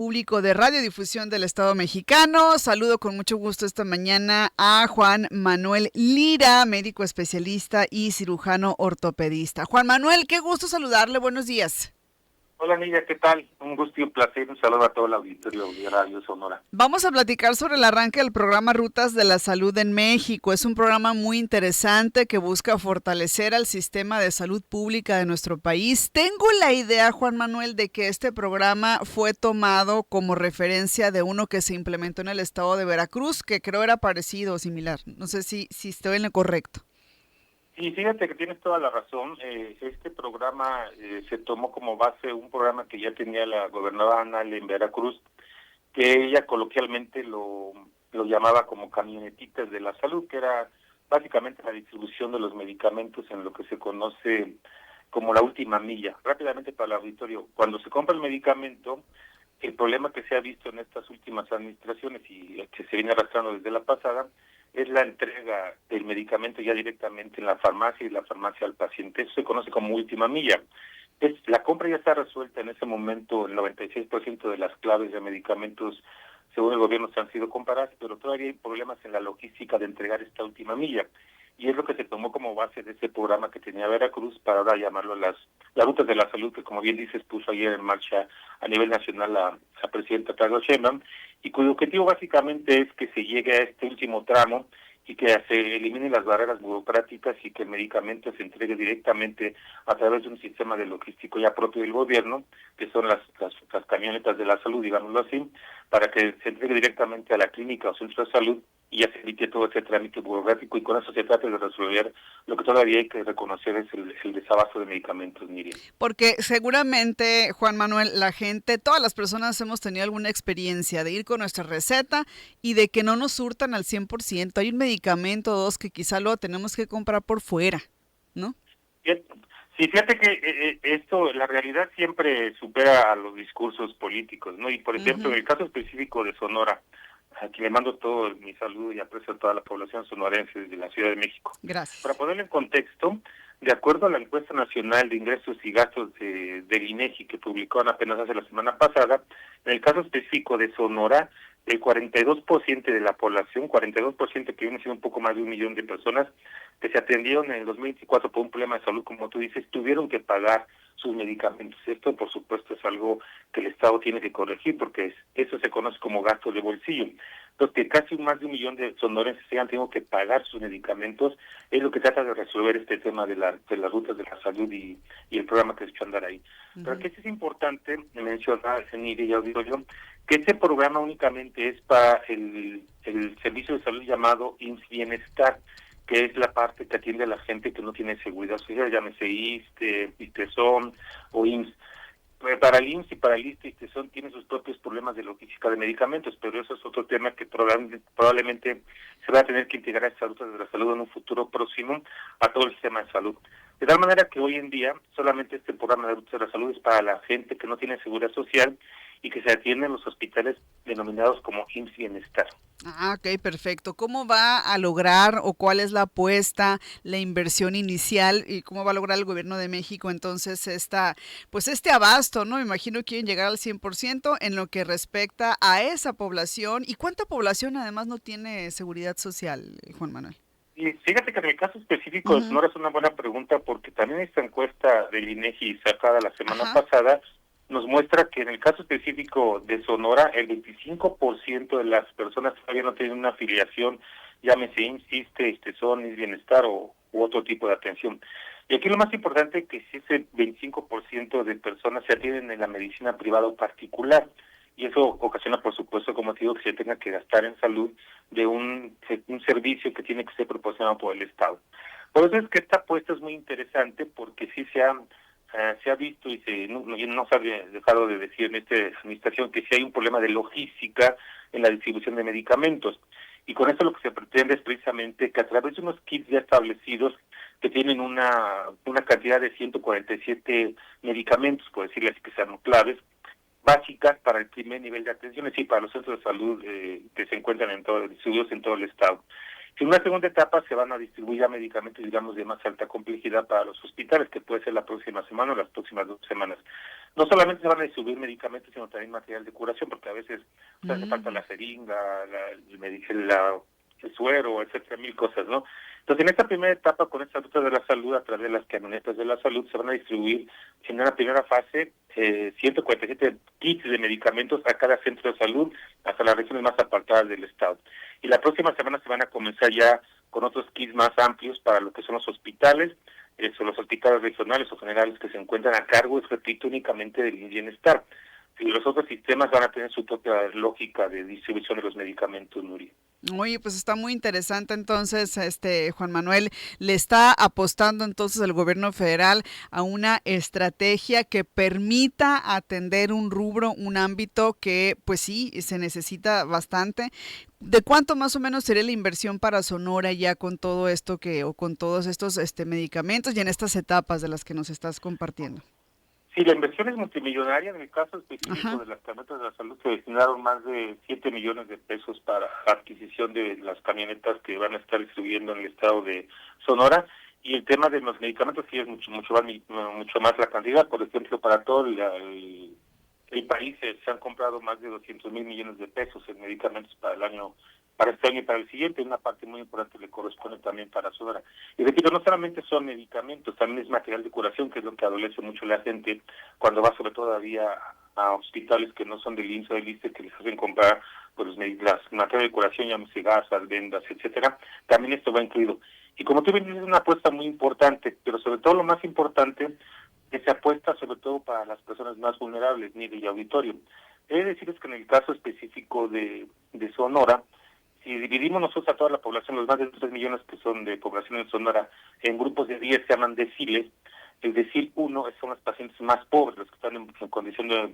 Público de Radiodifusión del Estado Mexicano. Saludo con mucho gusto esta mañana a Juan Manuel Lira, médico especialista y cirujano ortopedista. Juan Manuel, qué gusto saludarle, buenos días. Hola Nidia, ¿qué tal? Un gusto y un placer. Un saludo a todo el auditorio de Radio Sonora. Vamos a platicar sobre el arranque del programa Rutas de la Salud en México. Es un programa muy interesante que busca fortalecer al sistema de salud pública de nuestro país. Tengo la idea, Juan Manuel, de que este programa fue tomado como referencia de uno que se implementó en el estado de Veracruz, que creo era parecido o similar. No sé si estoy en lo correcto. Y fíjate que tienes toda la razón. Este programa se tomó como base un programa que ya tenía la gobernadora Anal en Veracruz, que ella coloquialmente lo llamaba como camionetitas de la salud, que era básicamente la distribución de los medicamentos en lo que se conoce como la última milla. Rápidamente para el auditorio, cuando se compra el medicamento, el problema que se ha visto en estas últimas administraciones y que se viene arrastrando desde la pasada, es la entrega del medicamento ya directamente en la farmacia y la farmacia al paciente. Eso se conoce como última milla. La compra ya está resuelta en ese momento, el 96% de las claves de medicamentos, según el gobierno, se han sido compradas, pero todavía hay problemas en la logística de entregar esta última milla. Y es lo que se tomó como base de ese programa que tenía Veracruz para ahora llamarlo las rutas de la salud, que como bien dices puso ayer en marcha a nivel nacional la presidenta Claudia Sheinbaum, y cuyo objetivo básicamente es que se llegue a este último tramo y que se eliminen las barreras burocráticas y que el medicamento se entregue directamente a través de un sistema de logístico ya propio del gobierno, que son las camionetas de la salud, digámoslo así, para que se entregue directamente a la clínica o centro de salud y ya se evite todo ese trámite burocrático, y con eso se trata de resolver lo que todavía hay que reconocer es el desabasto de medicamentos, Miriam. Porque seguramente, Juan Manuel, la gente, todas las personas hemos tenido alguna experiencia de ir con nuestra receta y de que no nos surtan al 100%. Hay un medicamento o dos que quizá lo tenemos que comprar por fuera, ¿no? Sí, fíjate que esto, la realidad siempre supera a los discursos políticos, ¿no? Y por ejemplo, en el caso específico de Sonora, aquí le mando todo mi saludo y aprecio a toda la población sonorense desde la Ciudad de México. Para Gracias. ponerlo en contexto, de acuerdo a la encuesta nacional de ingresos y gastos del INEGI que publicaron apenas hace la semana pasada, en el caso específico de Sonora, el 42% de la población, 42% que viene siendo un poco más de 1 millón de personas, que se atendieron en el 2024 por un problema de salud, como tú dices, tuvieron que pagar sus medicamentos. Esto, por supuesto, es algo que el Estado tiene que corregir, porque eso se conoce como gasto de bolsillo. Entonces, que casi más de 1 millón de sonorenses hayan tenido que pagar sus medicamentos, es lo que trata de resolver este tema de las rutas de la salud y el programa que se echó a andar ahí. Pero aquí sí es importante mencionar, Senir, y ya digo yo, que este programa únicamente es para el servicio de salud llamado IMSS Bienestar, que es la parte que atiende a la gente que no tiene seguridad social, llámese ISSSTE, ISTESON o IMSS. Para el IMSS y para el ISSSTE y ISTESON tienen sus propios problemas de logística de medicamentos, pero eso es otro tema que probablemente se va a tener que integrar a estas rutas de la salud en un futuro próximo a todo el sistema de salud. De tal manera que hoy en día solamente este programa de rutas de la salud es para la gente que no tiene seguridad social y que se atiende en los hospitales denominados como IMSS Bienestar. Ah, ok, perfecto. ¿Cómo va a lograr o cuál es la apuesta, la inversión inicial y cómo va a lograr el gobierno de México entonces este abasto, ¿no? Me imagino que quieren llegar al 100% en lo que respecta a esa población. ¿Y cuánta población además no tiene seguridad social, Juan Manuel? Y fíjate que en el caso específico de Sonora es una buena pregunta, porque también esta encuesta del INEGI sacada la semana Ajá. pasada nos muestra que en el caso específico de Sonora, el 25% de las personas todavía no tienen una afiliación, llámese IMSS, ISSSTE, ISTESON, IMSS Bienestar u otro tipo de atención. Y aquí lo más importante es que si ese 25% de personas se atienden en la medicina privada o particular, y eso ocasiona, por supuesto, como te digo, que se tenga que gastar en salud de un servicio que tiene que ser proporcionado por el Estado. Por eso es que esta apuesta es muy interesante, porque sí se ha visto y no se ha dejado de decir en esta administración que sí hay un problema de logística en la distribución de medicamentos. Y con esto lo que se pretende es precisamente que a través de unos kits ya establecidos que tienen una cantidad de 147 medicamentos, por decirle así, que sean claves, básicas para el primer nivel de atención, es decir, para los centros de salud que se encuentran distribuidos en todo el estado. En una segunda etapa se van a distribuir ya medicamentos, digamos, de más alta complejidad para los hospitales, que puede ser la próxima semana o las próximas 2 semanas. No solamente se van a distribuir medicamentos, sino también material de curación, porque a veces hace falta la jeringa, el suero, etcétera, mil cosas, ¿no? Entonces, en esta primera etapa, con esta ruta de la salud, a través de las camionetas de la salud, se van a distribuir en una primera fase 147 kits de medicamentos a cada centro de salud, hasta las regiones más apartadas del estado. Y la próxima semana se van a comenzar ya con otros kits más amplios para lo que son los hospitales, son los hospitales regionales o generales que se encuentran a cargo, repito, únicamente del bienestar. Y los otros sistemas van a tener su propia lógica de distribución de los medicamentos, Nuri. Oye, pues está muy interesante entonces, Juan Manuel, le está apostando entonces el gobierno federal a una estrategia que permita atender un rubro, un ámbito que pues sí, se necesita bastante. ¿De cuánto más o menos sería la inversión para Sonora ya con todo esto o con todos estos medicamentos y en estas etapas de las que nos estás compartiendo? Sí, la inversión es multimillonaria. En el caso específico de las camionetas de la salud se destinaron más de 7 millones de pesos para la adquisición de las camionetas que van a estar distribuyendo en el estado de Sonora. Y el tema de los medicamentos sí es mucho más la cantidad. Por ejemplo, para todo el país se han comprado más de 200 mil millones de pesos en medicamentos para este año y para el siguiente. Una parte muy importante le corresponde también para Sonora. Y repito, no solamente son medicamentos, también es material de curación, que es lo que adolece mucho la gente cuando va sobre todo a hospitales que no son del IMSS o del ISSSTE, que les hacen comprar pues, las material de curación, llámese gasas, vendas, etcétera. También esto va incluido. Y como tú dices, es una apuesta muy importante, pero sobre todo lo más importante que se apuesta sobre todo para las personas más vulnerables, nivel y auditorio. He de decirles que en el caso específico de Sonora, si dividimos nosotros a toda la población, los más de 3 millones que son de población en Sonora, en grupos de 10 se llaman deciles. El decil 1 son los pacientes más pobres, los que están en condición de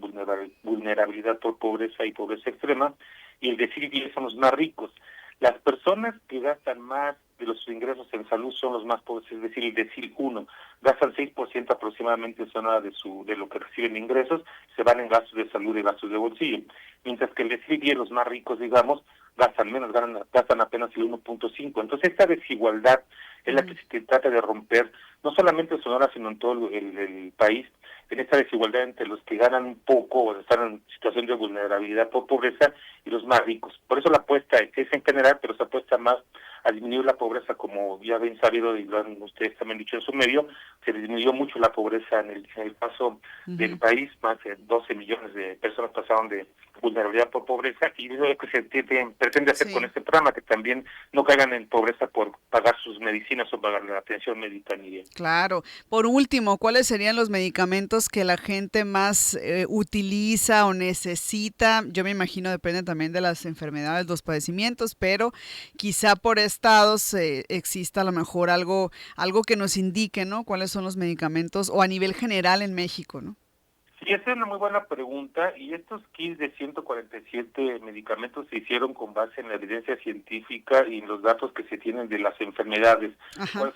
vulnerabilidad por pobreza y pobreza extrema, y el decil 10 son los más ricos. Las personas que gastan más de los ingresos en salud son los más pobres, es decir, el decil 1 gastan 6% aproximadamente en Sonora de lo que reciben ingresos, se van en gastos de salud y gastos de bolsillo, mientras que el decil 10, los más ricos, digamos, gastan menos, gastan apenas el 1.5. Entonces esta desigualdad es la que se trata de romper, no solamente en Sonora, sino en todo el país, en esta desigualdad entre los que ganan un poco o están en situación de vulnerabilidad por pobreza y los más ricos. Por eso la apuesta es en general, pero se apuesta más a disminuir la pobreza, como ya bien sabido y lo han ustedes también dicho en su medio, se disminuyó mucho la pobreza en el paso del país, más de 12 millones de personas pasaron de vulnerabilidad por pobreza, y eso es lo que se pretende hacer con este programa, que también no caigan en pobreza por pagar sus medicinas o pagar la atención médica ni bien. Claro. Por último, ¿cuáles serían los medicamentos que la gente más utiliza o necesita? Yo me imagino depende también de las enfermedades, los padecimientos, pero quizá por estados exista a lo mejor algo que nos indique, ¿no? ¿Cuáles son los medicamentos o a nivel general en México, ¿no? Sí, esa es una muy buena pregunta, y estos kits de 147 medicamentos se hicieron con base en la evidencia científica y en los datos que se tienen de las enfermedades. ¿Cuáles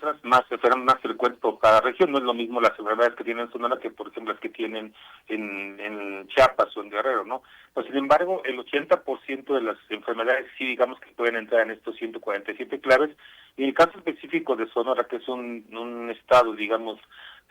serán más frecuentes por cada región? No es lo mismo las enfermedades que tienen en Sonora que, por ejemplo, las que tienen en Chiapas o en Guerrero, ¿no? Pues, sin embargo, el 80% de las enfermedades sí, digamos que pueden entrar en estos 147 claves. Y en el caso específico de Sonora, que es un estado, digamos,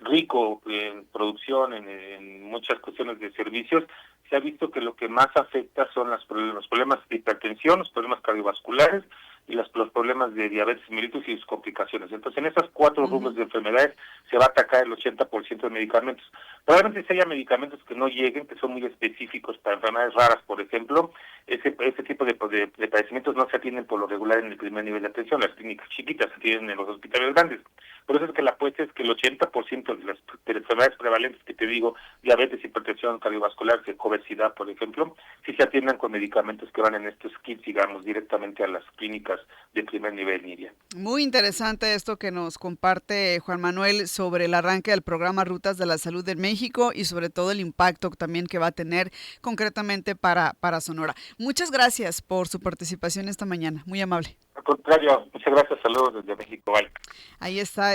rico en producción, en muchas cuestiones de servicios, se ha visto que lo que más afecta son los problemas de hipertensión, los problemas cardiovasculares y los problemas de diabetes mellitus y sus complicaciones. Entonces, en esas 4 rubros de enfermedades se va a atacar el 80% de medicamentos. Probablemente si haya medicamentos que no lleguen, que son muy específicos para enfermedades raras, por ejemplo, ese tipo de padecimientos no se atienden por lo regular en el primer nivel de atención, las clínicas chiquitas se atienden en los hospitales grandes. Por eso es que la apuesta es que el 80% de las enfermedades prevalentes que te digo, diabetes, hipertensión cardiovascular, obesidad, por ejemplo, sí se atiendan con medicamentos que van en estos kits, digamos, directamente a las clínicas de primer nivel, Miriam. Muy interesante esto que nos comparte Juan Manuel sobre el arranque del programa Rutas de la Salud en México y sobre todo el impacto también que va a tener concretamente para Sonora. Muchas gracias por su participación esta mañana, muy amable. Al contrario, muchas gracias, saludos desde México. Bye. Ahí está.